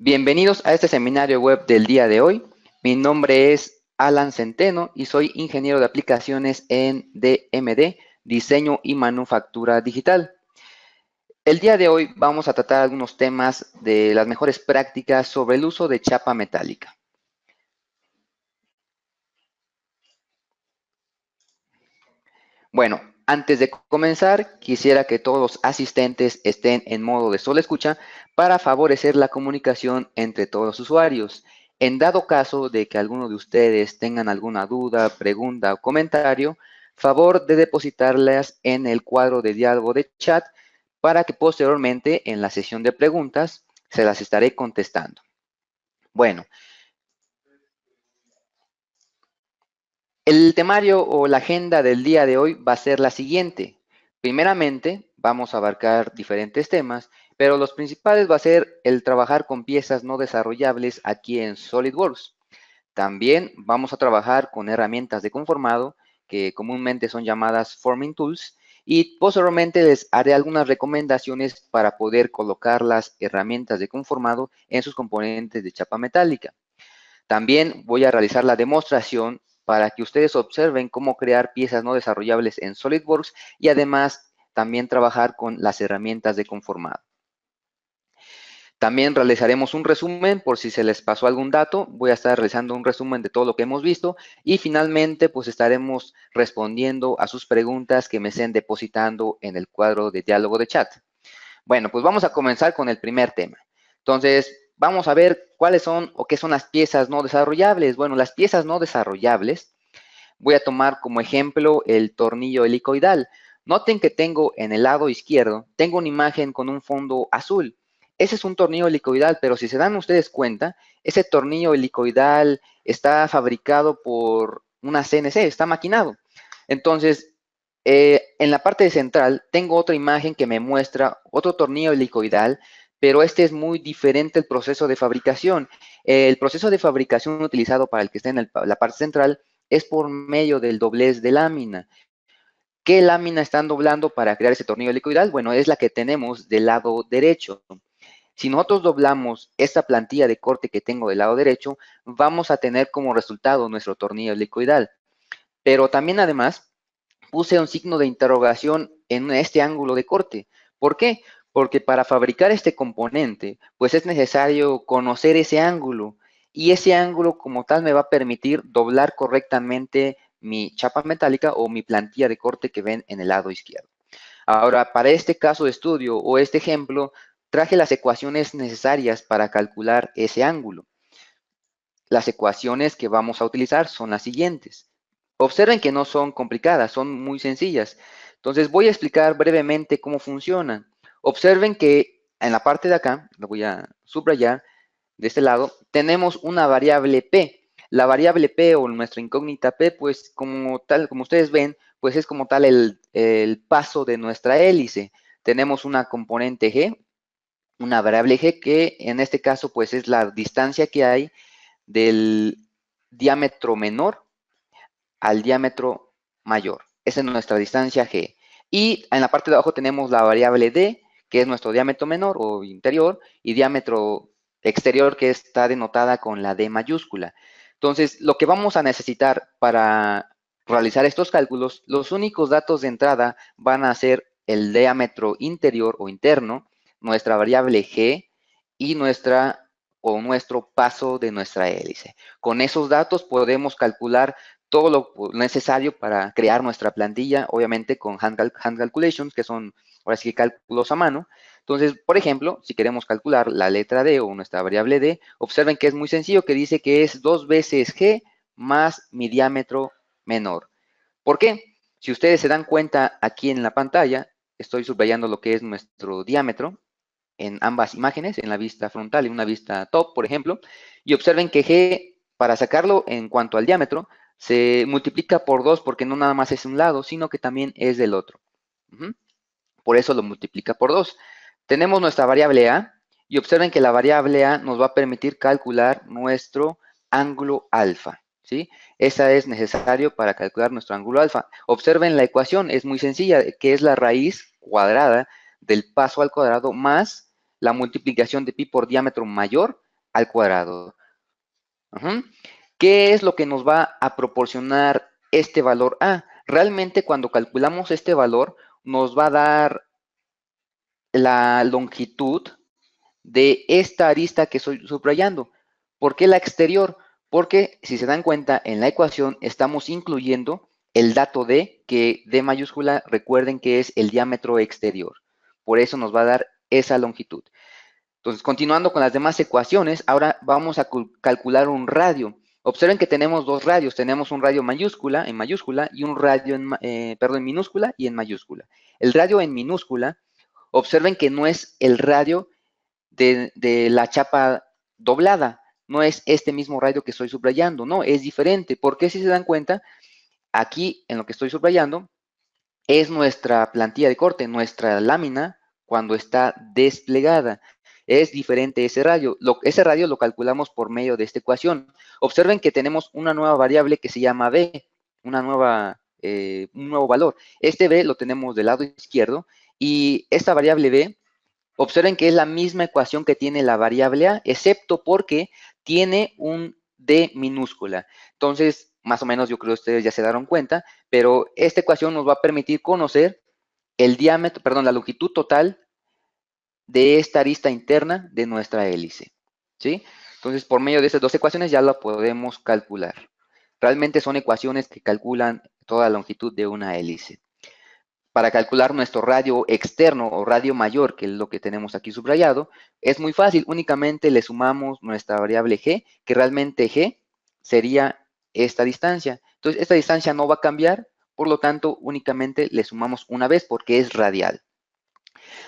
Bienvenidos a este seminario web del día de hoy. Mi nombre es Alan Centeno y soy ingeniero de aplicaciones en DMD, Diseño y Manufactura Digital. El día de hoy vamos a tratar algunos temas de las mejores prácticas sobre el uso de chapa metálica. Bueno, antes de comenzar, quisiera que todos los asistentes estén en modo de solo escucha para favorecer la comunicación entre todos los usuarios. En dado caso de que alguno de ustedes tengan alguna duda, pregunta o comentario, favor de depositarlas en el cuadro de diálogo de chat para que posteriormente en la sesión de preguntas se las estaré contestando. Bueno, el temario o la agenda del día de hoy va a ser la siguiente. Primeramente, vamos a abarcar diferentes temas, pero los principales va a ser el trabajar con piezas no desarrollables aquí en SolidWorks. También vamos a trabajar con herramientas de conformado, que comúnmente son llamadas Forming Tools, y posteriormente les haré algunas recomendaciones para poder colocar las herramientas de conformado en sus componentes de chapa metálica. También voy a realizar la demostración para que ustedes observen cómo crear piezas no desarrollables en SolidWorks y además también trabajar con las herramientas de conformado. También realizaremos un resumen por si se les pasó algún dato. Voy a estar realizando un resumen de todo lo que hemos visto y finalmente pues estaremos respondiendo a sus preguntas que me estén depositando en el cuadro de diálogo de chat. Bueno, pues vamos a comenzar con el primer tema. Entonces, vamos a ver cuáles son o qué son las piezas no desarrollables. Bueno, las piezas no desarrollables, voy a tomar como ejemplo el tornillo helicoidal. Noten que tengo en el lado izquierdo, tengo una imagen con un fondo azul. Ese es un tornillo helicoidal, pero si se dan ustedes cuenta, ese tornillo helicoidal está fabricado por una CNC, está maquinado. Entonces, en la parte central tengo otra imagen que me muestra otro tornillo helicoidal, pero este es muy diferente el proceso de fabricación. El proceso de fabricación utilizado para el que está en la parte central es por medio del doblez de lámina. ¿Qué lámina están doblando para crear ese tornillo helicoidal? Bueno, es la que tenemos del lado derecho. Si nosotros doblamos esta plantilla de corte que tengo del lado derecho, vamos a tener como resultado nuestro tornillo helicoidal. Pero también además puse un signo de interrogación en este ángulo de corte. ¿Por qué? Porque para fabricar este componente, pues es necesario conocer ese ángulo y ese ángulo como tal me va a permitir doblar correctamente mi chapa metálica o mi plantilla de corte que ven en el lado izquierdo. Ahora, para este caso de estudio o este ejemplo, traje las ecuaciones necesarias para calcular ese ángulo. Las ecuaciones que vamos a utilizar son las siguientes. Observen que no son complicadas, son muy sencillas. Entonces voy a explicar brevemente cómo funcionan. Observen que en la parte de acá, lo voy a subrayar, de este lado, tenemos una variable P. La variable P o nuestra incógnita P, pues como tal, como ustedes ven, pues es como tal el paso de nuestra hélice. Tenemos una componente G, una variable G que en este caso pues es la distancia que hay del diámetro menor al diámetro mayor. Esa es nuestra distancia G. Y en la parte de abajo tenemos la variable D, que es nuestro diámetro menor o interior, y diámetro exterior, que está denotada con la D mayúscula. Entonces, lo que vamos a necesitar para realizar estos cálculos, los únicos datos de entrada van a ser el diámetro interior o interno, nuestra variable G y nuestro paso de nuestra hélice. Con esos datos podemos calcular todo lo necesario para crear nuestra plantilla, obviamente con hand calculations, que son ahora sí cálculos a mano. Entonces, por ejemplo, si queremos calcular la letra D o nuestra variable D, observen que es muy sencillo, que dice que es 2 veces G más mi diámetro menor. ¿Por qué? Si ustedes se dan cuenta aquí en la pantalla, estoy subrayando lo que es nuestro diámetro en ambas imágenes, en la vista frontal y una vista top, por ejemplo, y observen que G, para sacarlo en cuanto al diámetro, se multiplica por 2 porque no nada más es un lado, sino que también es del otro. Por eso lo multiplica por 2. Tenemos nuestra variable A y observen que la variable A nos va a permitir calcular nuestro ángulo alfa, ¿sí? Esa es necesario para calcular nuestro ángulo alfa. Observen la ecuación, es muy sencilla, que es la raíz cuadrada del paso al cuadrado más la multiplicación de pi por diámetro mayor al cuadrado. ¿Qué es lo que nos va a proporcionar este valor A? Realmente cuando calculamos este valor nos va a dar la longitud de esta arista que estoy subrayando. ¿Por qué la exterior? Porque si se dan cuenta en la ecuación estamos incluyendo el dato D, que D mayúscula recuerden que es el diámetro exterior. Por eso nos va a dar esa longitud. Entonces, continuando con las demás ecuaciones, ahora vamos a calcular un radio. Observen que tenemos dos radios. Tenemos un radio mayúscula, en mayúscula, y un radio en minúscula y en mayúscula. El radio en minúscula, observen que no es el radio de la chapa doblada. No es este mismo radio que estoy subrayando. No, es diferente. Porque si se dan cuenta, aquí en lo que estoy subrayando, es nuestra plantilla de corte, nuestra lámina cuando está desplegada. Es diferente ese radio. Ese radio lo calculamos por medio de esta ecuación. Observen que tenemos una nueva variable que se llama B, un nuevo valor. Este B lo tenemos del lado izquierdo y esta variable B, observen que es la misma ecuación que tiene la variable A, excepto porque tiene un D minúscula. Entonces, más o menos yo creo que ustedes ya se dieron cuenta, pero esta ecuación nos va a permitir conocer el diámetro, perdón, la longitud total de esta arista interna de nuestra hélice, ¿sí? Entonces, por medio de estas dos ecuaciones ya la podemos calcular. Realmente son ecuaciones que calculan toda la longitud de una hélice. Para calcular nuestro radio externo o radio mayor, que es lo que tenemos aquí subrayado, es muy fácil. Únicamente le sumamos nuestra variable g, que realmente g sería esta distancia. Entonces, esta distancia no va a cambiar, por lo tanto, únicamente le sumamos una vez porque es radial.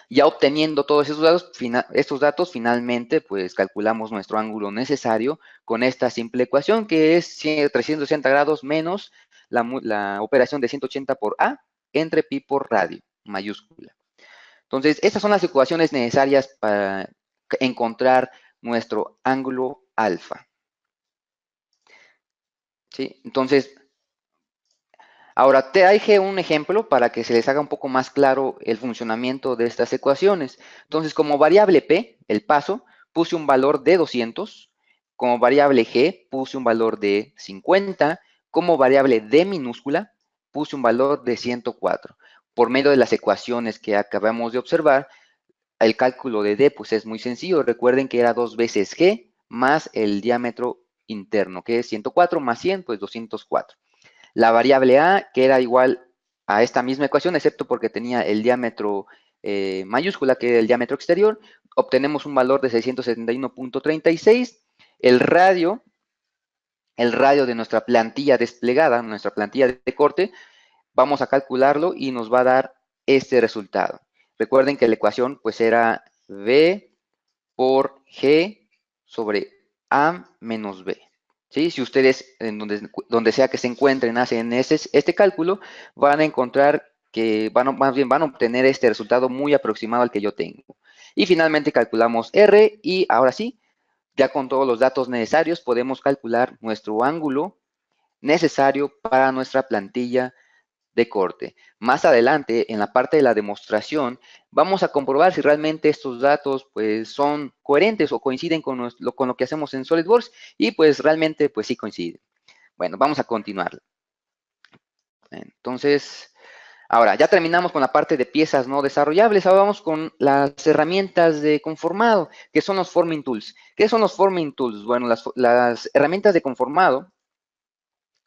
Ya obteniendo todos estos datos, finalmente, pues calculamos nuestro ángulo necesario con esta simple ecuación, que es 360 grados menos la operación de 180 por A entre pi por radio, mayúscula. Entonces, estas son las ecuaciones necesarias para encontrar nuestro ángulo alfa. ¿Sí? Entonces, ahora te dejé un ejemplo para que se les haga un poco más claro el funcionamiento de estas ecuaciones. Entonces, como variable P, el paso, puse un valor de 200. Como variable G, puse un valor de 50. Como variable D minúscula, puse un valor de 104. Por medio de las ecuaciones que acabamos de observar, el cálculo de D pues es muy sencillo. Recuerden que era 2 veces G más el diámetro interno, que es 104 más 100, pues 204. La variable A, que era igual a esta misma ecuación, excepto porque tenía el diámetro mayúscula, que era el diámetro exterior, obtenemos un valor de 671.36. El radio de nuestra plantilla desplegada, nuestra plantilla de corte, vamos a calcularlo y nos va a dar este resultado. Recuerden que la ecuación pues era V por G sobre A menos B. ¿Sí? Si ustedes, en donde sea que se encuentren, hacen este cálculo, van a encontrar que más bien van a obtener este resultado muy aproximado al que yo tengo. Y finalmente calculamos R y ahora sí, ya con todos los datos necesarios, podemos calcular nuestro ángulo necesario para nuestra plantilla de corte. Más adelante, en la parte de la demostración, vamos a comprobar si realmente estos datos pues, son coherentes o coinciden con lo que hacemos en SolidWorks y pues realmente pues sí coinciden. Bueno, vamos a continuar. Entonces, ahora ya terminamos con la parte de piezas no desarrollables. Ahora vamos con las herramientas de conformado, que son los Forming Tools. ¿Qué son los Forming Tools? Bueno, las herramientas de conformado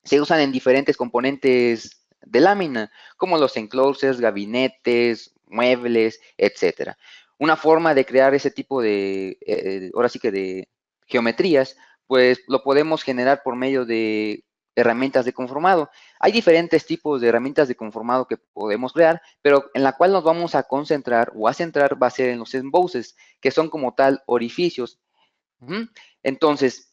se usan en diferentes componentes de lámina, como los enclosures, gabinetes, muebles, etcétera. Una forma de crear ese tipo de, ahora sí que de geometrías, pues lo podemos generar por medio de herramientas de conformado. Hay diferentes tipos de herramientas de conformado que podemos crear, pero en la cual nos vamos a concentrar o a centrar va a ser en los embosses, que son como tal orificios. Entonces,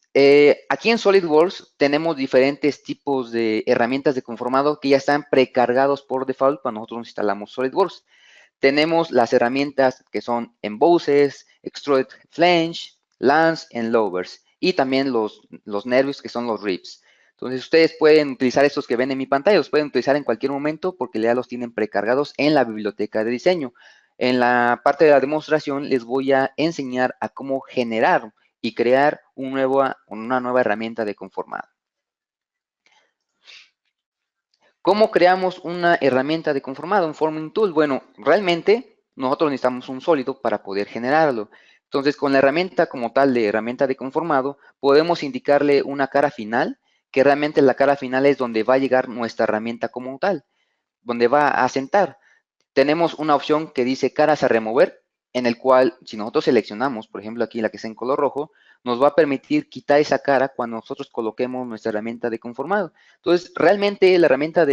aquí en SolidWorks tenemos diferentes tipos de herramientas de conformado que ya están precargados por default cuando nosotros instalamos SolidWorks. Tenemos las herramientas que son Embosses, Extrude Flange, Lance and Lowers y también los nervios que son los ribs. Entonces, ustedes pueden utilizar estos que ven en mi pantalla, los pueden utilizar en cualquier momento porque ya los tienen precargados en la biblioteca de diseño. En la parte de la demostración les voy a enseñar a cómo generar y crear una nueva herramienta de conformado. ¿Cómo creamos una herramienta de conformado, un forming tool? Bueno, realmente nosotros necesitamos un sólido para poder generarlo. Entonces, con la herramienta como tal de herramienta de conformado, podemos indicarle una cara final, que realmente la cara final es donde va a llegar nuestra herramienta como tal, donde va a asentar. Tenemos una opción que dice caras a remover, en el cual si nosotros seleccionamos, por ejemplo aquí la que está en color rojo, nos va a permitir quitar esa cara cuando nosotros coloquemos nuestra herramienta de conformado. Entonces, realmente la herramienta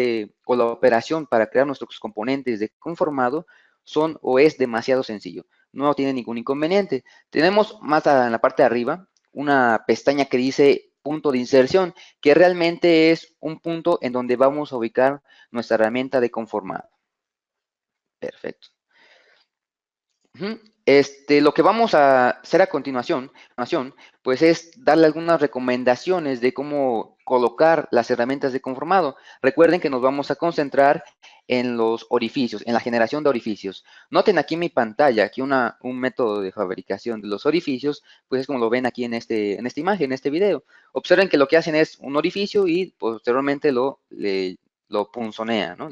o la operación para crear nuestros componentes de conformado son o es demasiado sencillo. No tiene ningún inconveniente. Tenemos más en la parte de arriba una pestaña que dice punto de inserción, que realmente es un punto en donde vamos a ubicar nuestra herramienta de conformado. Perfecto. Lo que vamos a hacer a continuación, pues es darle algunas recomendaciones de cómo colocar las herramientas de conformado. Recuerden que nos vamos a concentrar en los orificios, en la generación de orificios. Noten aquí en mi pantalla, aquí un método de fabricación de los orificios, pues es como lo ven aquí en esta imagen, en este video. Observen que lo que hacen es un orificio y posteriormente lo punzonean, ¿no?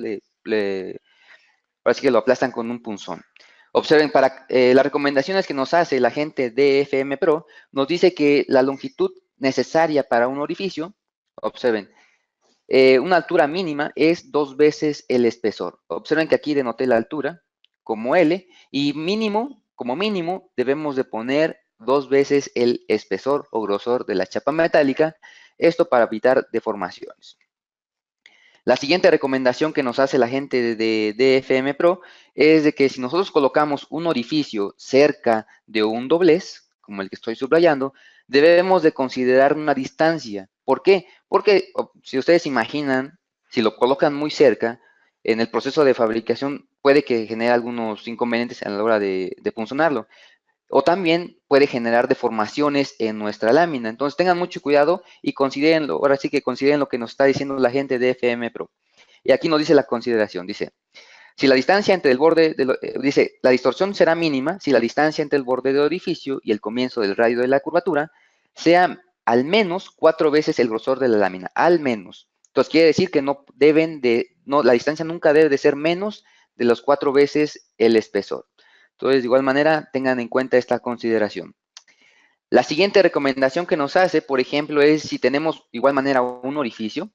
Parece que lo aplastan con un punzón. Observen, para las recomendaciones que nos hace la gente de FM Pro, nos dice que la longitud necesaria para un orificio, observen, una altura mínima es 2 veces el espesor. Observen que aquí denoté la altura como L y mínimo, como mínimo, debemos de poner 2 veces el espesor o grosor de la chapa metálica, esto para evitar deformaciones. La siguiente recomendación que nos hace la gente de DFM Pro es de que si nosotros colocamos un orificio cerca de un doblez, como el que estoy subrayando, debemos de considerar una distancia. ¿Por qué? Porque si ustedes imaginan, si lo colocan muy cerca, en el proceso de fabricación puede que genere algunos inconvenientes a la hora de punzonarlo. O también puede generar deformaciones en nuestra lámina. Entonces tengan mucho cuidado y considérenlo. Ahora sí que consideren lo que nos está diciendo la gente de FM Pro. Y aquí nos dice la consideración. Dice, si la distancia entre el borde, dice, la distorsión será mínima si la distancia entre el borde del orificio y el comienzo del radio de la curvatura sea al menos 4 veces el grosor de la lámina. Al menos. Entonces quiere decir que la distancia nunca debe de ser menos de los 4 veces el espesor. Entonces, de igual manera, tengan en cuenta esta consideración. La siguiente recomendación que nos hace, por ejemplo, es si tenemos de igual manera un orificio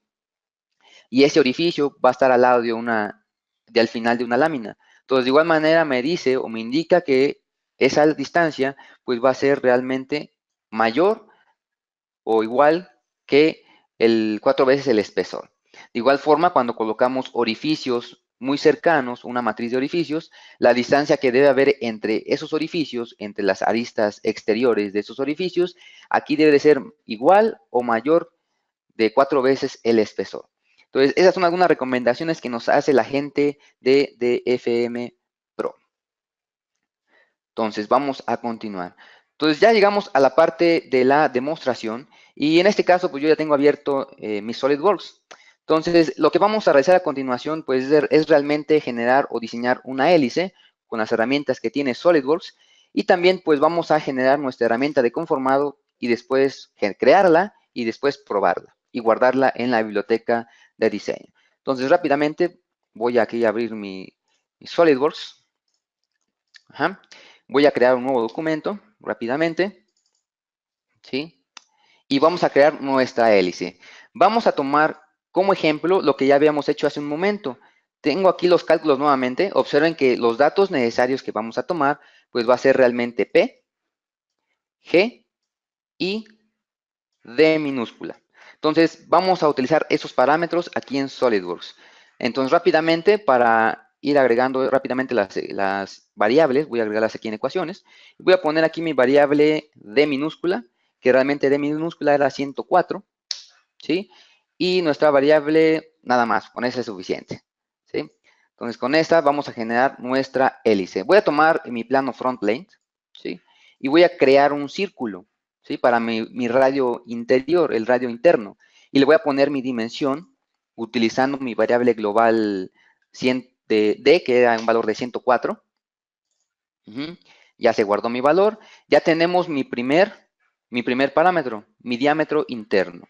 y ese orificio va a estar al lado al final de una lámina. Entonces, de igual manera me dice o me indica que esa distancia pues va a ser realmente mayor o igual que 4 veces el espesor. De igual forma, cuando colocamos orificios muy cercanos, una matriz de orificios, la distancia que debe haber entre esos orificios, entre las aristas exteriores de esos orificios, aquí debe de ser igual o mayor de 4 veces el espesor. Entonces, esas son algunas recomendaciones que nos hace la gente de DFM Pro. Entonces, vamos a continuar. Entonces, ya llegamos a la parte de la demostración y en este caso, pues yo ya tengo abierto mi SolidWorks. Entonces, lo que vamos a realizar a continuación, pues es realmente generar o diseñar una hélice con las herramientas que tiene SolidWorks y también, pues vamos a generar nuestra herramienta de conformado y después crearla y después probarla y guardarla en la biblioteca de diseño. Entonces, rápidamente voy aquí a abrir mi SolidWorks. Ajá. Voy a crear un nuevo documento rápidamente, ¿sí? Y vamos a crear nuestra hélice. Vamos a tomar como ejemplo lo que ya habíamos hecho hace un momento. Tengo aquí los cálculos nuevamente. Observen que los datos necesarios que vamos a tomar, pues va a ser realmente P, G y D minúscula. Entonces, vamos a utilizar esos parámetros aquí en SolidWorks. Entonces, rápidamente, para ir agregando rápidamente las variables, voy a agregarlas aquí en ecuaciones. Voy a poner aquí mi variable D minúscula, que realmente D minúscula era 104, ¿sí? Y nuestra variable, nada más, con esa es suficiente, ¿sí? Entonces, con esta vamos a generar nuestra hélice. Voy a tomar mi plano front plane, ¿sí? Y voy a crear un círculo, ¿sí? Para mi radio interior, el radio interno. Y le voy a poner mi dimensión utilizando mi variable global D, que era un valor de 104. Ya se guardó mi valor. Ya tenemos mi primer mi primer parámetro, mi diámetro interno.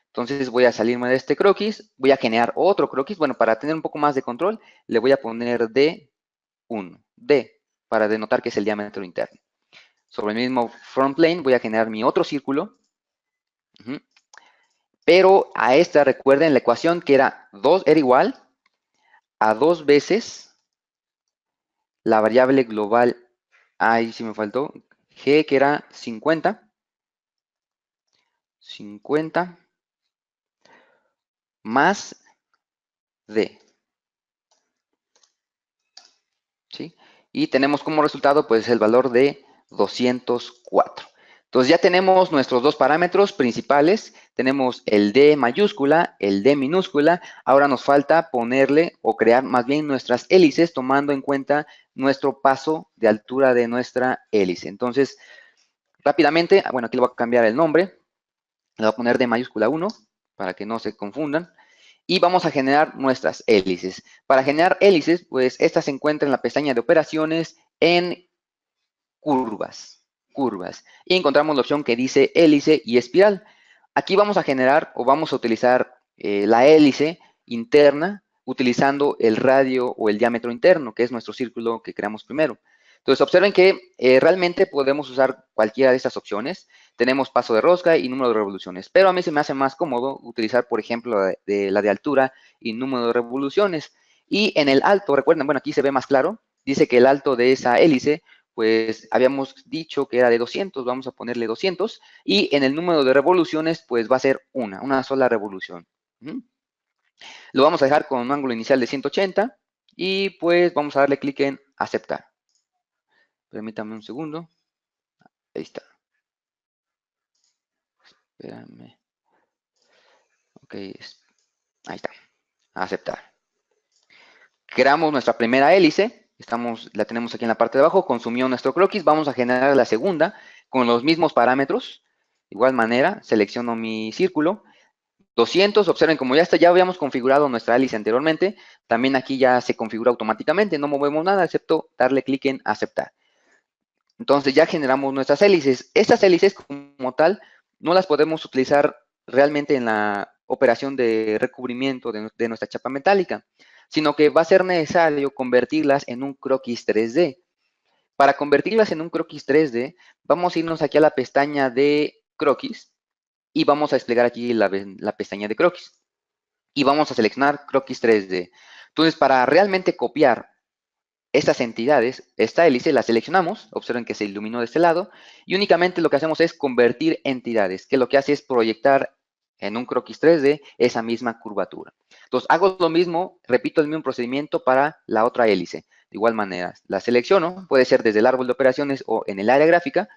Entonces voy a salirme de este croquis, voy a generar otro croquis. Bueno, para tener un poco más de control, le voy a poner D1, D, para denotar que es el diámetro interno. Sobre el mismo front plane voy a generar mi otro círculo. Pero a esta, recuerden la ecuación que era igual a 2 veces la variable global, ahí sí me faltó, G, que era 50 más D. ¿Sí? Y tenemos como resultado pues el valor de 204. Entonces ya tenemos nuestros dos parámetros principales, tenemos el D mayúscula, el D minúscula, ahora nos falta ponerle o crear más bien nuestras hélices tomando en cuenta nuestro paso de altura de nuestra hélice. Entonces, rápidamente, bueno, aquí le voy a cambiar el nombre, le voy a poner D mayúscula 1 para que no se confundan. Y vamos a generar nuestras hélices. Para generar hélices, pues esta se encuentra en la pestaña de operaciones en curvas. Y encontramos la opción que dice hélice y espiral. Aquí vamos a generar o vamos a utilizar la hélice interna utilizando el radio o el diámetro interno, que es nuestro círculo que creamos primero. Entonces, observen que realmente podemos usar cualquiera de estas opciones. Tenemos paso de rosca y número de revoluciones, pero a mí se me hace más cómodo utilizar, por ejemplo, la de altura y número de revoluciones. Y en el alto, recuerden, bueno, aquí se ve más claro, dice que el alto de esa hélice, pues habíamos dicho que era de 200, vamos a ponerle 200, y en el número de revoluciones, pues va a ser una sola revolución. Lo vamos a dejar con un ángulo inicial de 180, y pues vamos a darle clic en aceptar. Permítame un segundo. Ahí está. Espérame. Ok, ahí está. Aceptar. Creamos nuestra primera hélice. La tenemos aquí en la parte de abajo. Consumió nuestro croquis. Vamos a generar la segunda con los mismos parámetros. De igual manera, selecciono mi círculo. 200, observen, como ya habíamos configurado nuestra hélice anteriormente, también aquí ya se configura automáticamente. No movemos nada, excepto darle clic en aceptar. Entonces ya generamos nuestras hélices. Estas hélices como tal no las podemos utilizar realmente en la operación de recubrimiento de nuestra chapa metálica, sino que va a ser necesario convertirlas en un croquis 3D. Para convertirlas en un croquis 3D, vamos a irnos aquí a la pestaña de croquis y vamos a desplegar aquí la pestaña de croquis. Y vamos a seleccionar croquis 3D. Entonces, para realmente copiar estas entidades, esta hélice la seleccionamos, observen que se iluminó de este lado, y únicamente lo que hacemos es convertir entidades, que lo que hace es proyectar en un croquis 3D esa misma curvatura. Entonces, hago lo mismo, repito el mismo procedimiento para la otra hélice. De igual manera, la selecciono, puede ser desde el árbol de operaciones o en el área gráfica,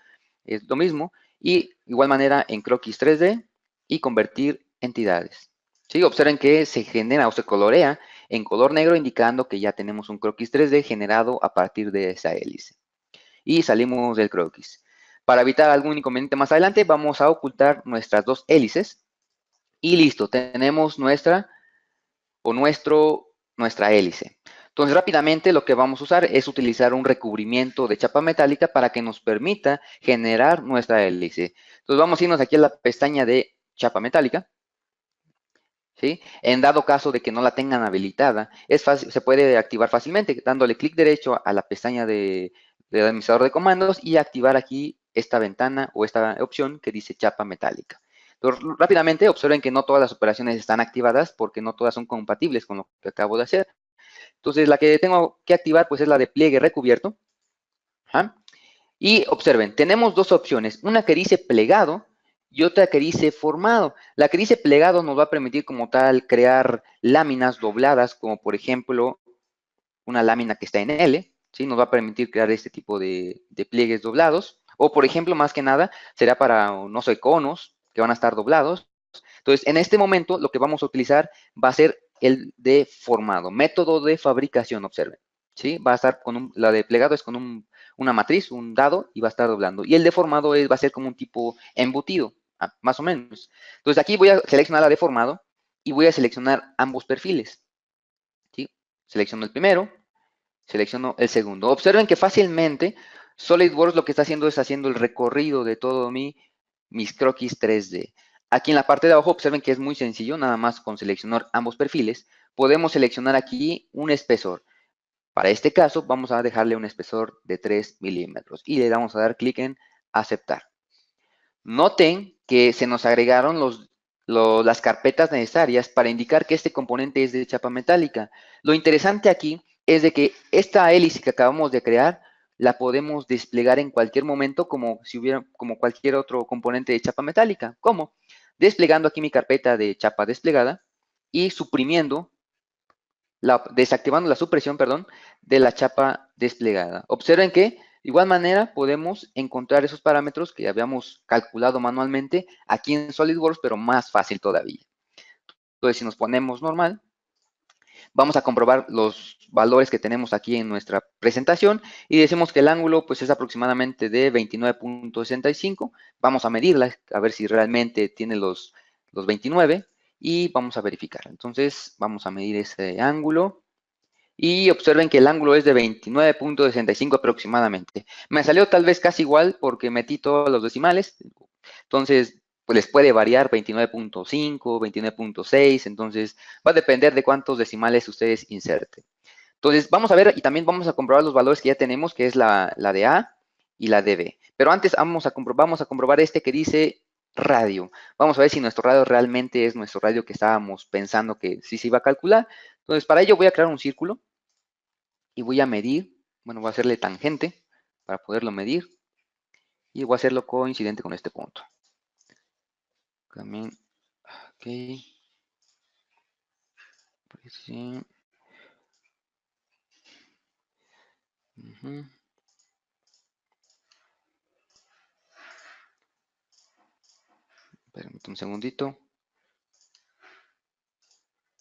es lo mismo, y de igual manera en croquis 3D y convertir entidades. ¿Sí? Observen que se genera o se colorea en color negro, indicando que ya tenemos un croquis 3D generado a partir de esa hélice. Y salimos del croquis. Para evitar algún inconveniente más adelante, vamos a ocultar nuestras dos hélices. Y listo, tenemos nuestra hélice. Entonces, rápidamente lo que vamos a usar es utilizar un recubrimiento de chapa metálica para que nos permita generar nuestra hélice. Entonces, vamos a irnos aquí a la pestaña de chapa metálica. ¿Sí? En dado caso de que no la tengan habilitada, se puede activar fácilmente dándole clic derecho a la pestaña de administrador de comandos y activar aquí esta ventana o esta opción que dice chapa metálica. Entonces, rápidamente observen que no todas las operaciones están activadas porque no todas son compatibles con lo que acabo de hacer. Entonces, la que tengo que activar pues es la de pliegue recubierto. ¿Ah? Y observen, tenemos dos opciones, una que dice plegado y otra que dice formado. La que dice plegado nos va a permitir como tal crear láminas dobladas, como por ejemplo una lámina que está en L, ¿sí? Nos va a permitir crear este tipo de pliegues doblados. O por ejemplo, más que nada, será para, no sé, conos que van a estar doblados. Entonces, en este momento, lo que vamos a utilizar va a ser el de formado, método de fabricación, observen. ¿Sí? Va a estar la de plegado es con una matriz, un dado, y va a estar doblando. Y el deformado va a ser como un tipo embutido, más o menos. Entonces, aquí voy a seleccionar la de formado y voy a seleccionar ambos perfiles. ¿Sí? Selecciono el primero, selecciono el segundo. Observen que fácilmente SolidWorks lo que está haciendo es haciendo el recorrido de todo mis croquis 3D. Aquí en la parte de abajo observen que es muy sencillo, nada más con seleccionar ambos perfiles. Podemos seleccionar aquí un espesor. Para este caso vamos a dejarle un espesor de 3 milímetros y le vamos a dar clic en aceptar. Noten que se nos agregaron las carpetas necesarias para indicar que este componente es de chapa metálica. Lo interesante aquí es de que esta hélice que acabamos de crear la podemos desplegar en cualquier momento como si hubiera como cualquier otro componente de chapa metálica. ¿Cómo? Desplegando aquí mi carpeta de chapa desplegada y suprimiendo, desactivando la supresión, perdón, de la chapa desplegada. Observen que de igual manera podemos encontrar esos parámetros que habíamos calculado manualmente aquí en SolidWorks, pero más fácil todavía. Entonces, si nos ponemos normal, vamos a comprobar los valores que tenemos aquí en nuestra presentación y decimos que el ángulo pues es aproximadamente de 29.65. Vamos a medirla, a ver si realmente tiene los 29 y vamos a verificar. Entonces, vamos a medir ese ángulo. Y observen que el ángulo es de 29.65 aproximadamente. Me salió tal vez casi igual porque metí todos los decimales. Entonces, pues les puede variar 29.5, 29.6. Entonces, va a depender de cuántos decimales ustedes inserten. Entonces, vamos a ver y también vamos a comprobar los valores que ya tenemos, que es la de A y la de B. Pero antes vamos a comprobar este que dice radio. Vamos a ver si nuestro radio realmente es nuestro radio que estábamos pensando que sí se iba a calcular. Entonces, para ello voy a crear un círculo y voy a medir, bueno, voy a hacerle tangente para poderlo medir y voy a hacerlo coincidente con este punto. También, ok. Sí. Permítame un segundito.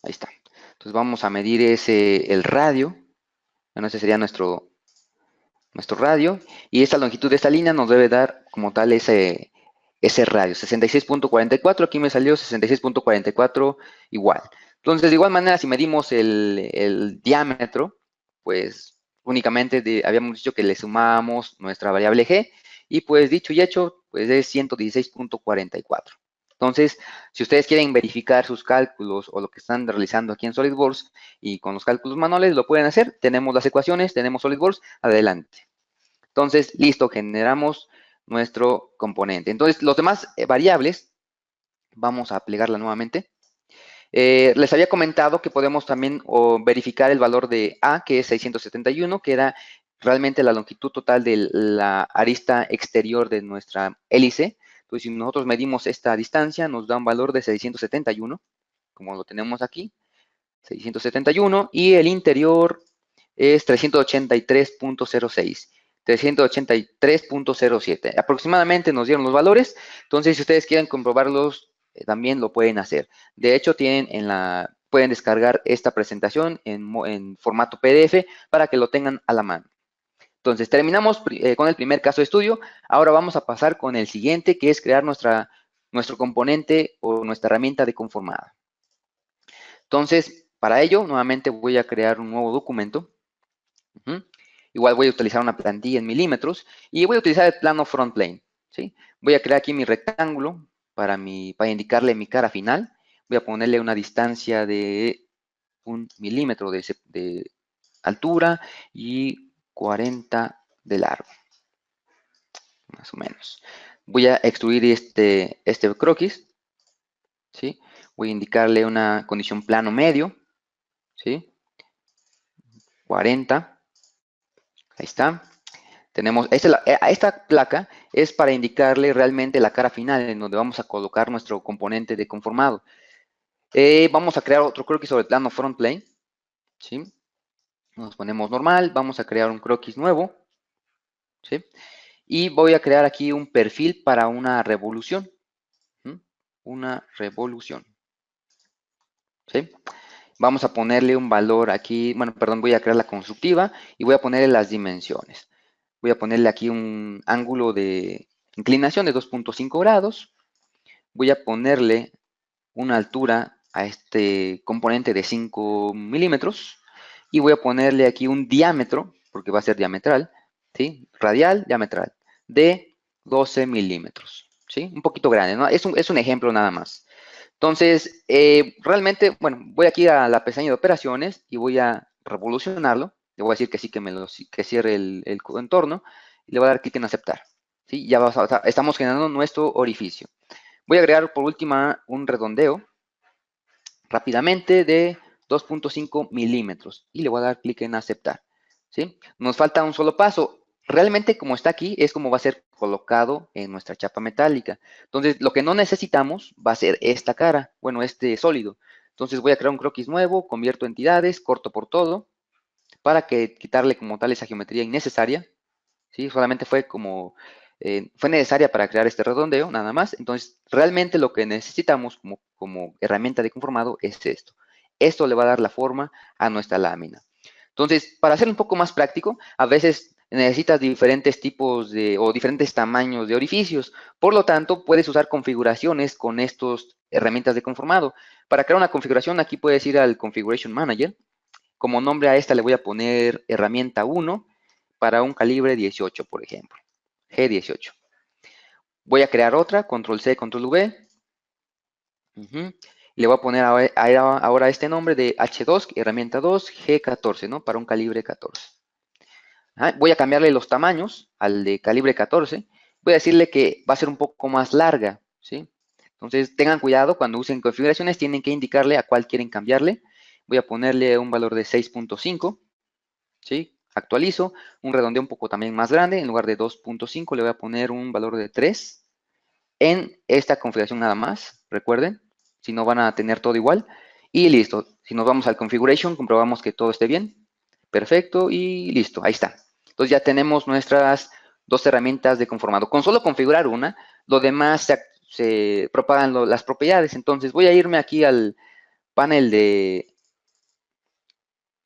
Ahí está. Entonces vamos a medir el radio. Bueno, ese sería nuestro radio. Y esta longitud de esta línea nos debe dar como tal ese radio. 66.44. Aquí me salió 66.44 igual. Entonces, de igual manera, si medimos el diámetro, pues únicamente habíamos dicho que le sumábamos nuestra variable g. Y pues dicho y hecho, pues es 116.44. Entonces, si ustedes quieren verificar sus cálculos o lo que están realizando aquí en SolidWorks y con los cálculos manuales, lo pueden hacer. Tenemos las ecuaciones, tenemos SolidWorks, adelante. Entonces, listo, generamos nuestro componente. Entonces, los demás variables, vamos a plegarla nuevamente. Les había comentado que podemos también verificar el valor de A, que es 671, que era realmente la longitud total de la arista exterior de nuestra hélice. Entonces, si nosotros medimos esta distancia, nos da un valor de 671, como lo tenemos aquí, 671, y el interior es 383.06. 383.07. Aproximadamente nos dieron los valores. Entonces, si ustedes quieren comprobarlos, también lo pueden hacer. De hecho, pueden descargar esta presentación en formato PDF para que lo tengan a la mano. Entonces, terminamos con el primer caso de estudio. Ahora vamos a pasar con el siguiente, que es crear nuestro componente o nuestra herramienta de conformado. Entonces, para ello, nuevamente voy a crear un nuevo documento. Igual voy a utilizar una plantilla en milímetros y voy a utilizar el plano front plane. ¿Sí? Voy a crear aquí mi rectángulo para indicarle mi cara final. Voy a ponerle una distancia de 1 milímetro de altura y 40 de largo, más o menos. Voy a extruir este croquis, ¿sí? Voy a indicarle una condición plano medio, ¿sí? 40. Ahí está. Tenemos, esta placa es para indicarle realmente la cara final en donde vamos a colocar nuestro componente de conformado. Vamos a crear otro croquis sobre el plano front plane, ¿sí? Nos ponemos normal, vamos a crear un croquis nuevo, ¿sí? Y voy a crear aquí un perfil para una revolución, ¿sí? Una revolución, ¿sí? Vamos a ponerle un valor aquí, bueno, perdón, voy a crear la constructiva y voy a ponerle las dimensiones. Voy a ponerle aquí un ángulo de inclinación de 2.5 grados. Voy a ponerle una altura a este componente de 5 milímetros. Y voy a ponerle aquí un diámetro, porque va a ser diametral, ¿sí? Radial, diametral, de 12 milímetros, ¿sí? Un poquito grande, ¿no? Es un ejemplo nada más. Entonces, realmente, bueno, voy aquí a la pestaña de operaciones y voy a revolucionarlo. Le voy a decir que sí, que cierre el entorno y le voy a dar clic en aceptar. ¿Sí? Ya estamos generando nuestro orificio. Voy a agregar por última un redondeo rápidamente de 2.5 milímetros y le voy a dar clic en aceptar. ¿Sí? Nos falta un solo paso. Realmente como está aquí es como va a ser colocado en nuestra chapa metálica. Entonces lo que no necesitamos va a ser esta cara, bueno, este sólido. Entonces voy a crear un croquis nuevo, convierto entidades, corto por todo, para que quitarle como tal esa geometría innecesaria. ¿Sí? Solamente fue necesaria para crear este redondeo, nada más. Entonces, realmente lo que necesitamos como herramienta de conformado es esto. Esto le va a dar la forma a nuestra lámina. Entonces, para hacerlo un poco más práctico, a veces necesitas diferentes tipos o diferentes tamaños de orificios. Por lo tanto, puedes usar configuraciones con estas herramientas de conformado. Para crear una configuración, aquí puedes ir al Configuration Manager. Como nombre a esta le voy a poner herramienta 1 para un calibre 18, por ejemplo. G18. Voy a crear otra, control C, control V. Y le voy a poner ahora este nombre de H2, herramienta 2, G14, ¿no? Para un calibre 14. Voy a cambiarle los tamaños al de calibre 14. Voy a decirle que va a ser un poco más larga, ¿sí? Entonces, tengan cuidado cuando usen configuraciones, tienen que indicarle a cuál quieren cambiarle. Voy a ponerle un valor de 6.5, ¿sí? Actualizo, un redondeo un poco también más grande, en lugar de 2.5 le voy a poner un valor de 3 en esta configuración nada más, recuerden, si no van a tener todo igual, y listo. Si nos vamos al configuration, comprobamos que todo esté bien, perfecto, y listo, ahí está. Entonces ya tenemos nuestras dos herramientas de conformado. Con solo configurar una, lo demás se propagan las propiedades. Entonces voy a irme aquí panel de,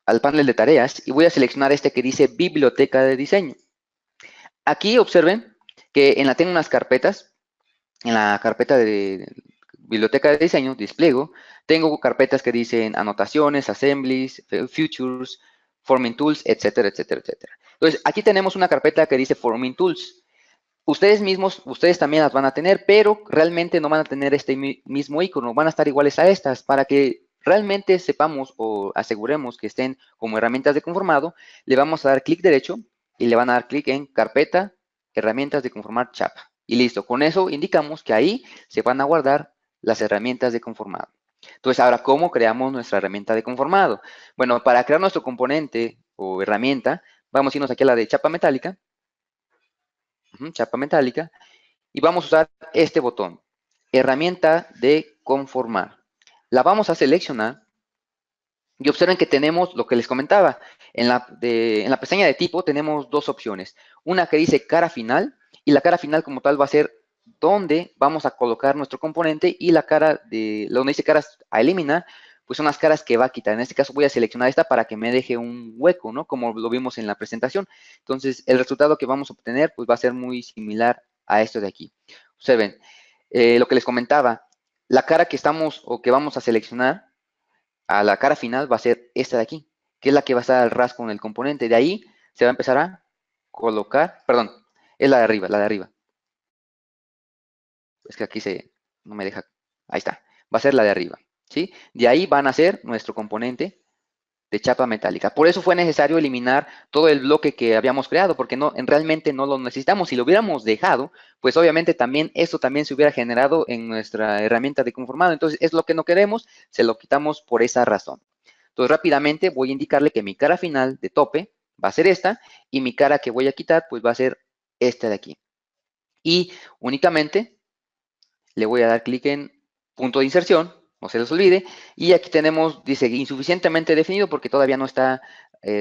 al panel de tareas y voy a seleccionar este que dice biblioteca de diseño. Aquí observen que tengo unas carpetas. En la carpeta de biblioteca de diseño, despliego, tengo carpetas que dicen anotaciones, assemblies, futures, forming tools, etcétera, etcétera, etcétera. Entonces, aquí tenemos una carpeta que dice forming tools. Ustedes también las van a tener, pero realmente no van a tener este mismo icono, van a estar iguales a estas para que realmente sepamos o aseguremos que estén como herramientas de conformado. Le vamos a dar clic derecho y le van a dar clic en carpeta, herramientas de conformar chapa. Y listo, con eso indicamos que ahí se van a guardar las herramientas de conformado. Entonces, ahora, ¿cómo creamos nuestra herramienta de conformado? Bueno, para crear nuestro componente o herramienta, vamos a irnos aquí a la de chapa metálica. Chapa metálica. Y vamos a usar este botón, herramienta de conformar. La vamos a seleccionar y observen que tenemos lo que les comentaba. En la pestaña de tipo tenemos dos opciones. Una que dice cara final y la cara final como tal va a ser donde vamos a colocar nuestro componente y la cara donde dice caras a eliminar, pues son las caras que va a quitar. En este caso voy a seleccionar esta para que me deje un hueco, ¿no? Como lo vimos en la presentación. Entonces el resultado que vamos a obtener pues va a ser muy similar a esto de aquí. Observen, lo que les comentaba, la cara que estamos o que vamos a seleccionar a la cara final va a ser esta de aquí, que es la que va a estar al ras con el componente. De ahí se va a empezar a colocar, perdón, es la de arriba, la de arriba. Es que aquí no me deja, ahí está, va a ser la de arriba, ¿sí? De ahí van a ser nuestro componente de chapa metálica. Por eso fue necesario eliminar todo el bloque que habíamos creado, porque realmente no lo necesitamos. Si lo hubiéramos dejado, pues obviamente también esto también se hubiera generado en nuestra herramienta de conformado. Entonces es lo que no queremos, se lo quitamos por esa razón. Entonces rápidamente voy a indicarle que mi cara final de tope va a ser esta y mi cara que voy a quitar pues va a ser esta de aquí. Y únicamente le voy a dar clic en punto de inserción, no se les olvide, y aquí tenemos, dice, insuficientemente definido porque todavía no está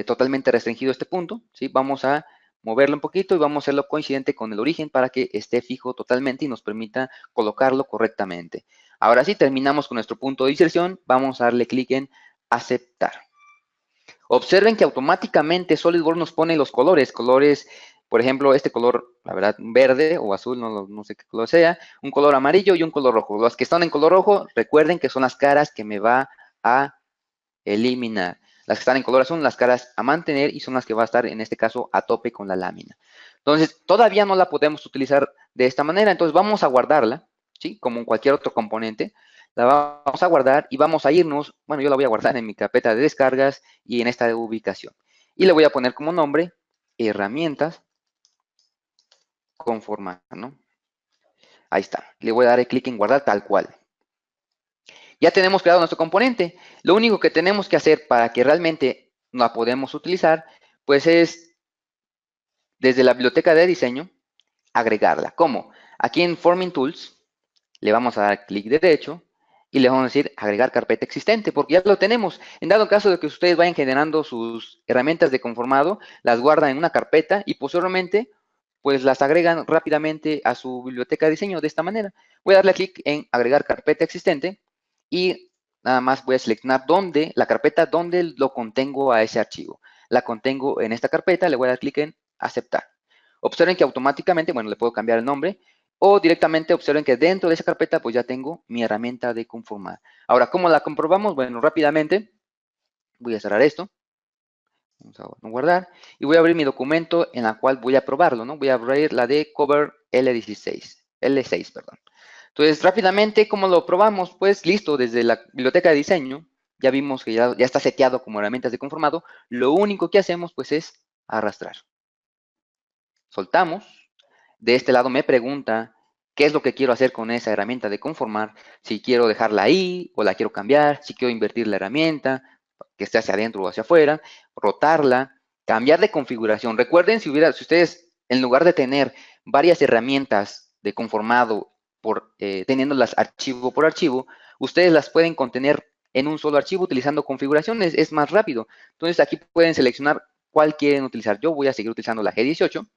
totalmente restringido este punto, ¿sí? Vamos a moverlo un poquito y vamos a hacerlo coincidente con el origen para que esté fijo totalmente y nos permita colocarlo correctamente. Ahora sí, terminamos con nuestro punto de inserción, vamos a darle clic en aceptar. Observen que automáticamente SolidWorks nos pone los colores, por ejemplo, este color, la verdad, verde o azul, no sé qué color sea, un color amarillo y un color rojo. Los que están en color rojo, recuerden que son las caras que me va a eliminar. Las que están en color azul son las caras a mantener y son las que va a estar, en este caso, a tope con la lámina. Entonces, todavía no la podemos utilizar de esta manera. Entonces, vamos a guardarla, ¿sí? Como en cualquier otro componente. La vamos a guardar y vamos a irnos, bueno, yo la voy a guardar en mi carpeta de descargas y en esta ubicación. Y le voy a poner como nombre herramientas conformar, ¿no? Ahí está. Le voy a dar el clic en guardar tal cual. Ya tenemos creado nuestro componente. Lo único que tenemos que hacer para que realmente la podamos utilizar, pues es desde la biblioteca de diseño, agregarla. ¿Cómo? Aquí en Forming Tools, le vamos a dar clic derecho y le vamos a decir agregar carpeta existente, porque ya lo tenemos. En dado caso de que ustedes vayan generando sus herramientas de conformado, las guardan en una carpeta y posteriormente pues las agregan rápidamente a su biblioteca de diseño de esta manera. Voy a darle clic en agregar carpeta existente y nada más voy a seleccionar la carpeta donde lo contengo a ese archivo. La contengo en esta carpeta, le voy a dar clic en aceptar. Observen que automáticamente, bueno, le puedo cambiar el nombre o directamente observen que dentro de esa carpeta pues ya tengo mi herramienta de conformar. Ahora, ¿cómo la comprobamos? Bueno, rápidamente voy a cerrar esto. Vamos a guardar. Y voy a abrir mi documento en la cual voy a probarlo, ¿no? Voy a abrir la de Cover L6, perdón. Entonces, rápidamente, ¿cómo lo probamos? Pues listo, desde la biblioteca de diseño, ya vimos que ya está seteado como herramientas de conformado. Lo único que hacemos, pues, es arrastrar. Soltamos. De este lado me pregunta qué es lo que quiero hacer con esa herramienta de conformar. Si quiero dejarla ahí o la quiero cambiar, si quiero invertir la herramienta, que esté hacia adentro o hacia afuera, rotarla, cambiar de configuración. Recuerden, si ustedes, en lugar de tener varias herramientas de conformado, teniéndolas archivo por archivo, ustedes las pueden contener en un solo archivo utilizando configuraciones, es más rápido. Entonces, aquí pueden seleccionar cuál quieren utilizar. Yo voy a seguir utilizando la G18.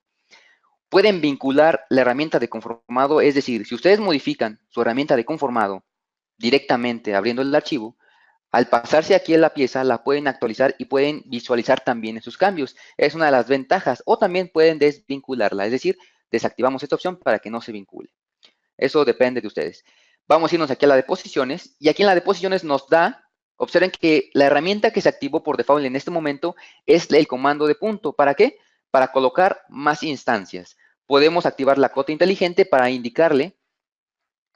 Pueden vincular la herramienta de conformado, es decir, si ustedes modifican su herramienta de conformado directamente abriendo el archivo, al pasarse aquí en la pieza, la pueden actualizar y pueden visualizar también esos cambios. Es una de las ventajas. O también pueden desvincularla, es decir, desactivamos esta opción para que no se vincule. Eso depende de ustedes. Vamos a irnos aquí a la de posiciones. Y aquí en la de posiciones nos da, observen que la herramienta que se activó por default en este momento es el comando de punto. ¿Para qué? Para colocar más instancias. Podemos activar la cota inteligente para indicarle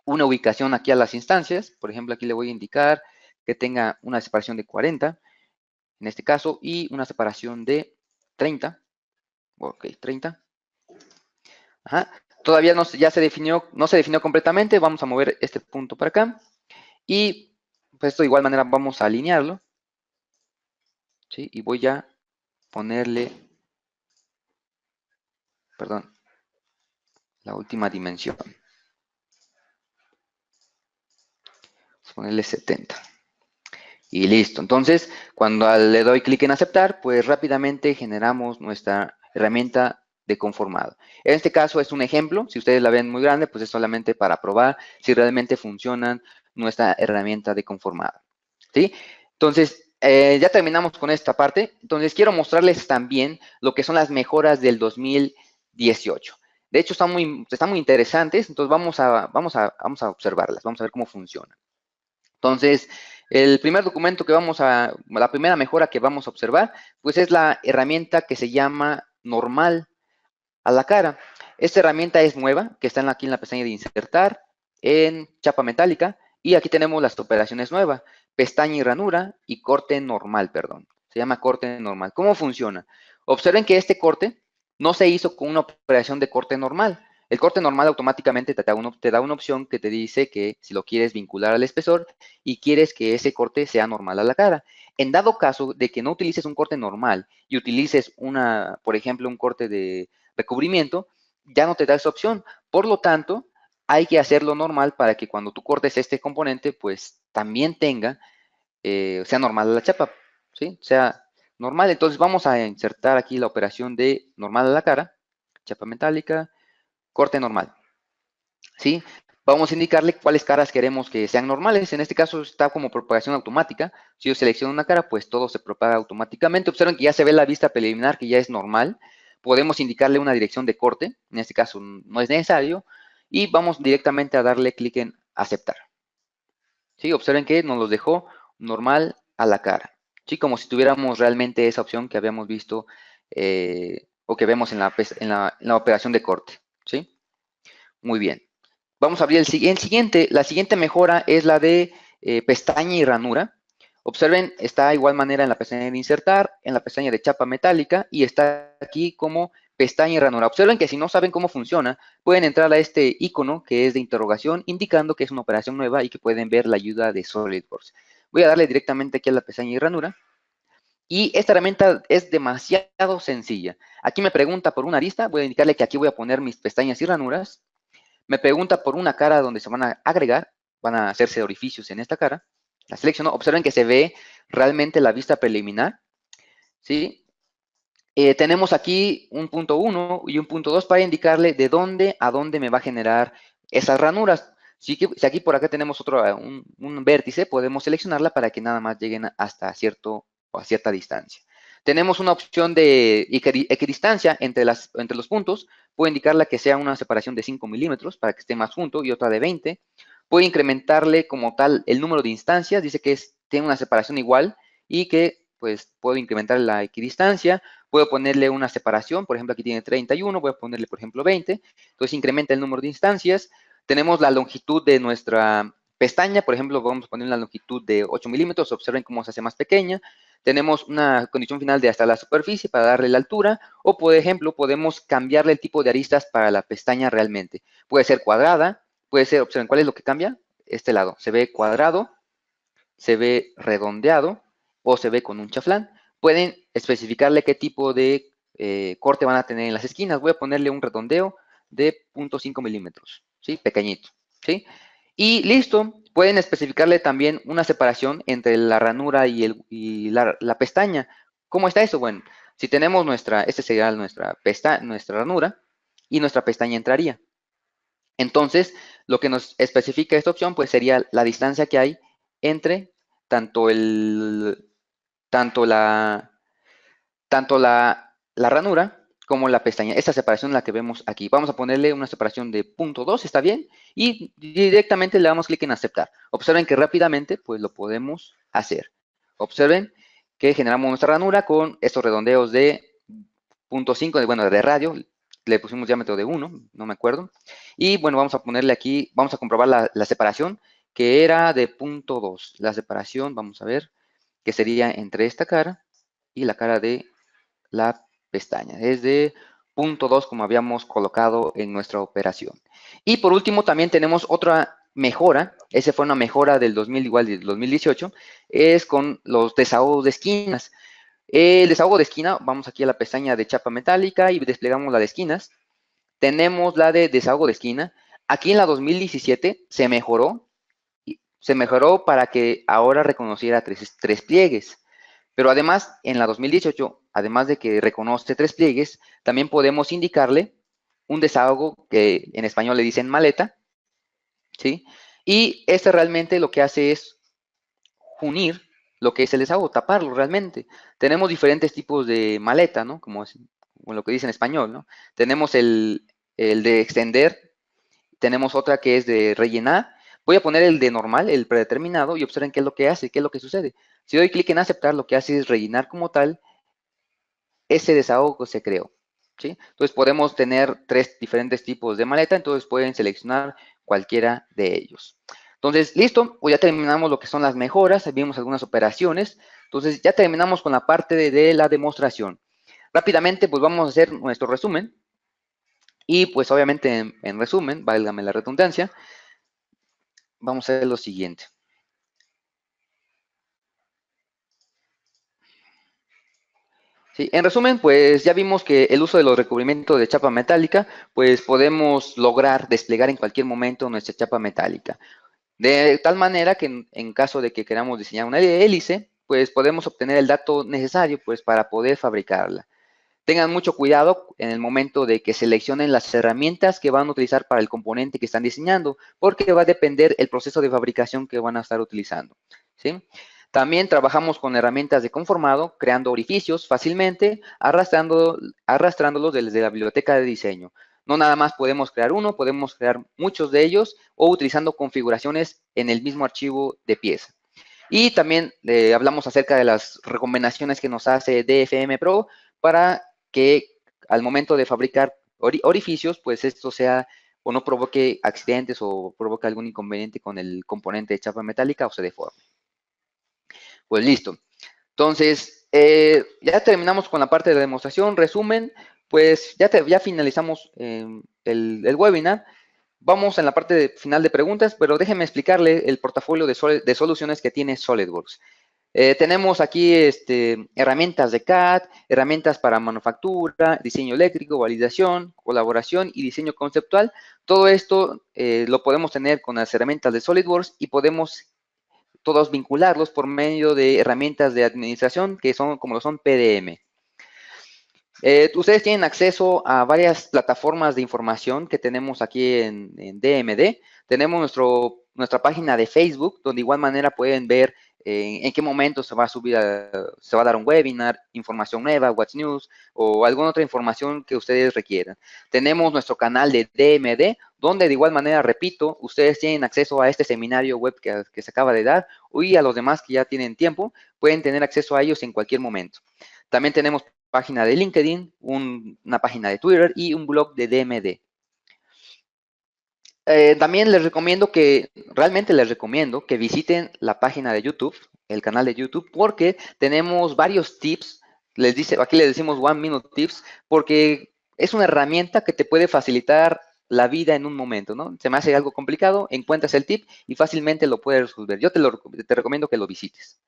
una ubicación aquí a las instancias. Por ejemplo, aquí le voy a indicar que tenga una separación de 40, en este caso, y una separación de 30. Ok, 30. Ajá. Todavía no se definió completamente. Vamos a mover este punto para acá. Y pues esto de igual manera vamos a alinearlo. ¿Sí? Y voy a ponerle, perdón, la última dimensión. Vamos a ponerle 70. Y listo. Entonces, cuando le doy clic en aceptar, pues rápidamente generamos nuestra herramienta de conformado. En este caso es un ejemplo. Si ustedes la ven muy grande, pues es solamente para probar si realmente funcionan nuestra herramienta de conformado. ¿Sí? Entonces, ya terminamos con esta parte. Entonces, quiero mostrarles también lo que son las mejoras del 2018. De hecho, están muy interesantes. Entonces, vamos a observarlas. Vamos a ver cómo funcionan. Entonces, el primer documento la primera mejora que vamos a observar, pues es la herramienta que se llama normal a la cara. Esta herramienta es nueva, que está aquí en la pestaña de insertar, en chapa metálica, y aquí tenemos las operaciones nuevas, pestaña y ranura y corte normal, perdón. Se llama corte normal. ¿Cómo funciona? Observen que este corte no se hizo con una operación de corte normal. El corte normal automáticamente te da una opción que te dice que si lo quieres vincular al espesor y quieres que ese corte sea normal a la cara. En dado caso de que no utilices un corte normal y utilices por ejemplo, un corte de recubrimiento, ya no te da esa opción. Por lo tanto, hay que hacerlo normal para que cuando tú cortes este componente, pues también sea normal a la chapa, ¿sí? Sea normal. Entonces vamos a insertar aquí la operación de normal a la cara, chapa metálica, corte normal, ¿sí? Vamos a indicarle cuáles caras queremos que sean normales. En este caso está como propagación automática. Si yo selecciono una cara, pues todo se propaga automáticamente. Observen que ya se ve la vista preliminar que ya es normal. Podemos indicarle una dirección de corte. En este caso no es necesario. Y vamos directamente a darle clic en aceptar. ¿Sí? Observen que nos los dejó normal a la cara. ¿sí? Como si tuviéramos realmente esa opción que habíamos visto o que vemos en la operación de corte, ¿sí? Muy bien. Vamos a abrir la siguiente mejora es la de pestaña y ranura. Observen, está de igual manera en la pestaña de insertar, en la pestaña de chapa metálica y está aquí como pestaña y ranura. Observen que si no saben cómo funciona, pueden entrar a este icono que es de interrogación, indicando que es una operación nueva y que pueden ver la ayuda de SolidWorks. Voy a darle directamente aquí a la pestaña y ranura. Y esta herramienta es demasiado sencilla. Aquí me pregunta por una arista, voy a indicarle que aquí voy a poner mis pestañas y ranuras. Me pregunta por una cara donde se van a agregar, van a hacerse orificios en esta cara. La selecciono, observen que se ve realmente la vista preliminar, ¿sí? Tenemos aquí un punto 1 y un punto 2 para indicarle de dónde a dónde me va a generar esas ranuras. Si aquí por acá tenemos un vértice, podemos seleccionarla para que nada más lleguen hasta cierta distancia. Tenemos una opción de equidistancia entre los puntos. Puedo indicarla que sea una separación de 5 milímetros para que esté más junto y otra de 20. Puedo incrementarle como tal el número de instancias. Dice que tiene una separación igual y que pues puedo incrementar la equidistancia. Puedo ponerle una separación, por ejemplo, aquí tiene 31, voy a ponerle, por ejemplo, 20. Entonces incrementa el número de instancias. Tenemos la longitud de nuestra pestaña, por ejemplo, vamos a poner una longitud de 8 milímetros, observen cómo se hace más pequeña. Tenemos una condición final de hasta la superficie para darle la altura, o por ejemplo, podemos cambiarle el tipo de aristas para la pestaña realmente. Puede ser cuadrada, puede ser, observen, ¿cuál es lo que cambia? Este lado, se ve cuadrado, se ve redondeado, o se ve con un chaflán. Pueden especificarle qué tipo de corte van a tener en las esquinas. Voy a ponerle un redondeo de 0.5 milímetros, ¿sí? Pequeñito, ¿sí? Y listo, pueden especificarle también una separación entre la ranura y la pestaña. ¿Cómo está eso? Bueno, si tenemos este sería nuestra ranura y nuestra pestaña entraría. Entonces, lo que nos especifica esta opción, pues sería la distancia que hay entre tanto tanto la ranura como la pestaña. Esta separación es la que vemos aquí. Vamos a ponerle una separación de 0.2, ¿está bien? Y directamente le damos clic en aceptar. Observen que rápidamente, pues lo podemos hacer. Observen que generamos nuestra ranura con estos redondeos de 0.5, bueno, de radio. Le pusimos diámetro de 1, no me acuerdo. Y bueno, vamos a ponerle aquí, vamos a comprobar la separación, que era de 0.2. La separación, vamos a ver, que sería entre esta cara y la cara de la pestaña. Es de 0.2 como habíamos colocado en nuestra operación. Y por último también tenemos otra mejora, esa fue una mejora del 2018, es con los desahogos de esquinas. El desahogo de esquina, vamos aquí a la pestaña de chapa metálica y desplegamos la de esquinas. Tenemos la de desahogo de esquina. Aquí en la 2017 se mejoró para que ahora reconociera tres pliegues. Pero además, en la 2018, además de que reconoce 3 pliegues, también podemos indicarle un desahogo que en español le dicen maleta, ¿sí? Y este realmente lo que hace es unir lo que es el desahogo, taparlo realmente. Tenemos diferentes tipos de maleta, ¿no? Como lo que dice en español, ¿no? Tenemos el de extender, tenemos otra que es de rellenar. Voy a poner el de normal, el predeterminado, y observen qué es lo que hace, qué es lo que sucede. Si doy clic en aceptar, lo que hace es rellenar como tal ese desahogo se creó, ¿sí? Entonces podemos tener 3 diferentes tipos de maleta, entonces pueden seleccionar cualquiera de ellos. Entonces, listo, pues ya terminamos lo que son las mejoras, vimos algunas operaciones, entonces ya terminamos con la parte de la demostración. Rápidamente, pues vamos a hacer nuestro resumen, y pues obviamente en resumen, válgame la redundancia, vamos a hacer lo siguiente. Sí, en resumen, pues ya vimos que el uso de los recubrimientos de chapa metálica, pues podemos lograr desplegar en cualquier momento nuestra chapa metálica. De tal manera que en caso de que queramos diseñar una hélice, pues podemos obtener el dato necesario pues para poder fabricarla. Tengan mucho cuidado en el momento de que seleccionen las herramientas que van a utilizar para el componente que están diseñando, porque va a depender el proceso de fabricación que van a estar utilizando, ¿sí? También trabajamos con herramientas de conformado, creando orificios fácilmente, arrastrándolos desde la biblioteca de diseño. No nada más podemos crear uno, podemos crear muchos de ellos o utilizando configuraciones en el mismo archivo de pieza. Y también hablamos acerca de las recomendaciones que nos hace DFM Pro para que al momento de fabricar orificios, pues esto sea o no provoque accidentes o provoque algún inconveniente con el componente de chapa metálica o se deforme. Pues listo. Entonces, ya terminamos con la parte de demostración, resumen, pues ya finalizamos el webinar. Vamos en la parte final de preguntas, pero déjenme explicarle el portafolio de soluciones que tiene SolidWorks. Tenemos aquí herramientas de CAD, herramientas para manufactura, diseño eléctrico, validación, colaboración y diseño conceptual. Todo esto lo podemos tener con las herramientas de SolidWorks y podemos todos vincularlos por medio de herramientas de administración que son como lo son PDM. Ustedes tienen acceso a varias plataformas de información que tenemos aquí en DMD. Tenemos nuestra página de Facebook, donde de igual manera pueden ver en qué momento se va a dar un webinar, información nueva, What's News, o alguna otra información que ustedes requieran. Tenemos nuestro canal de DMD, donde de igual manera, repito, ustedes tienen acceso a este seminario web que se acaba de dar, y a los demás que ya tienen tiempo, pueden tener acceso a ellos en cualquier momento. También tenemos página de LinkedIn, una página de Twitter y un blog de DMD. También realmente les recomiendo que visiten la página de YouTube, el canal de YouTube, porque tenemos varios tips. Aquí les decimos 1 Minute Tips, porque es una herramienta que te puede facilitar la vida en un momento, ¿no? Se me hace algo complicado, encuentras el tip y fácilmente lo puedes resolver. Yo te recomiendo que lo visites.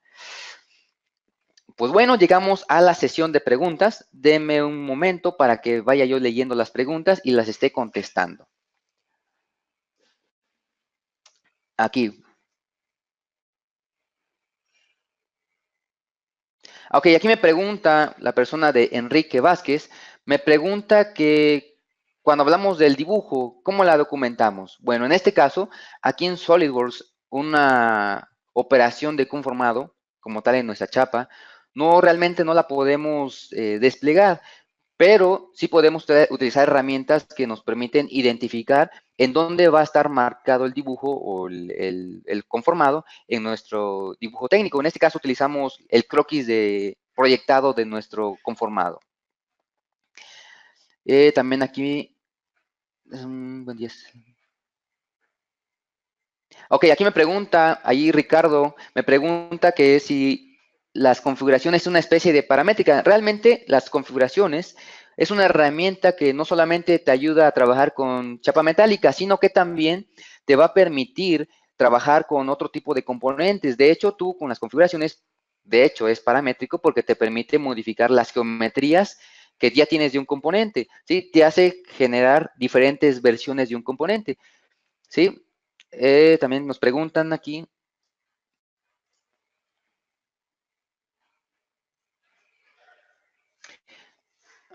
Pues bueno, llegamos a la sesión de preguntas. Deme un momento para que vaya yo leyendo las preguntas y las esté contestando. Aquí. Ok, aquí me pregunta la persona de Enrique Vázquez, me pregunta que cuando hablamos del dibujo, ¿cómo la documentamos? Bueno, en este caso, aquí en SolidWorks, una operación de conformado, como tal en nuestra chapa, realmente no la podemos desplegar, pero sí podemos utilizar herramientas que nos permiten identificar en dónde va a estar marcado el dibujo o el conformado en nuestro dibujo técnico. En este caso utilizamos el croquis proyectado de nuestro conformado. También aquí, buen día. Ok, aquí me pregunta, ahí Ricardo, me pregunta que si las configuraciones es una especie de paramétrica. Realmente las configuraciones es una herramienta que no solamente te ayuda a trabajar con chapa metálica, sino que también te va a permitir trabajar con otro tipo de componentes. De hecho, tú con las configuraciones, de hecho, es paramétrico porque te permite modificar las geometrías que ya tienes de un componente, ¿sí? Te hace generar diferentes versiones de un componente, ¿sí? También nos preguntan aquí.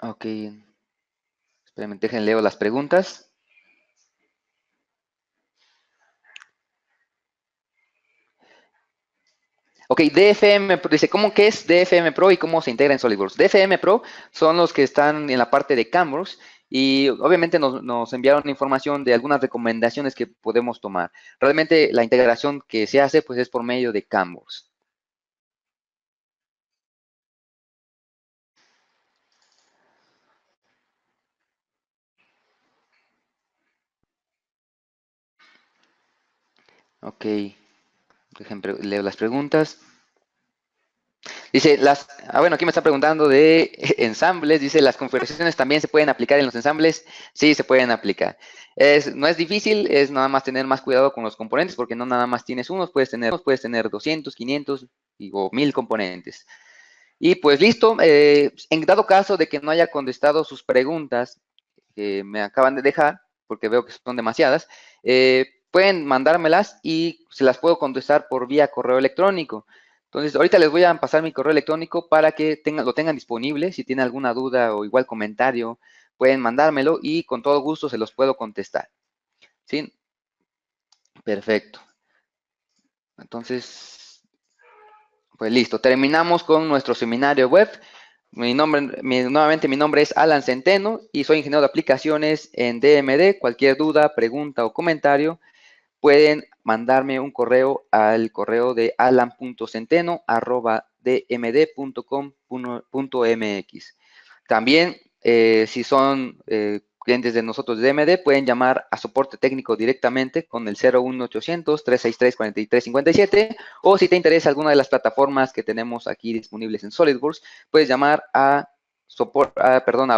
Ok. Espérenme, déjenme leo las preguntas. Ok, DFM Pro, dice, ¿qué es DFM Pro y cómo se integra en SolidWorks? DFM Pro son los que están en la parte de CamWorks y obviamente nos enviaron información de algunas recomendaciones que podemos tomar. Realmente la integración que se hace pues es por medio de CamWorks. Ok, déjenme leo las preguntas. Dice, bueno, aquí me está preguntando de ensambles, dice, ¿las configuraciones también se pueden aplicar en los ensambles? Sí, se pueden aplicar. No es difícil, es nada más tener más cuidado con los componentes, porque no nada más tienes unos, puedes tener 200, 500 o 1000 componentes. Y pues listo, en dado caso de que no haya contestado sus preguntas que me acaban de dejar, porque veo que son demasiadas, pueden mandármelas y se las puedo contestar por vía correo electrónico. Entonces, ahorita les voy a pasar mi correo electrónico para que lo tengan disponible. Si tienen alguna duda o igual comentario, pueden mandármelo y con todo gusto se los puedo contestar. ¿Sí? Perfecto. Entonces, pues listo. Terminamos con nuestro seminario web. Nuevamente mi nombre es Alan Centeno y soy ingeniero de aplicaciones en DMD. Cualquier duda, pregunta o comentario, pueden mandarme un correo al correo de alan.centeno@dmd.com.mx. También, si son clientes de nosotros de DMD, pueden llamar a soporte técnico directamente con el 01800 363 4357, o si te interesa alguna de las plataformas que tenemos aquí disponibles en SolidWorks, puedes llamar a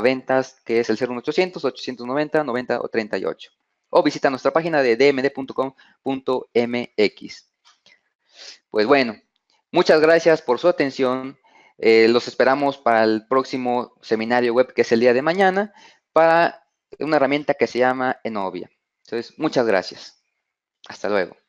ventas, que es el 01800 890 90 o 38. O visita nuestra página de dmd.com.mx. Pues bueno, muchas gracias por su atención. Los esperamos para el próximo seminario web, que es el día de mañana, para una herramienta que se llama Enovia. Entonces, muchas gracias. Hasta luego.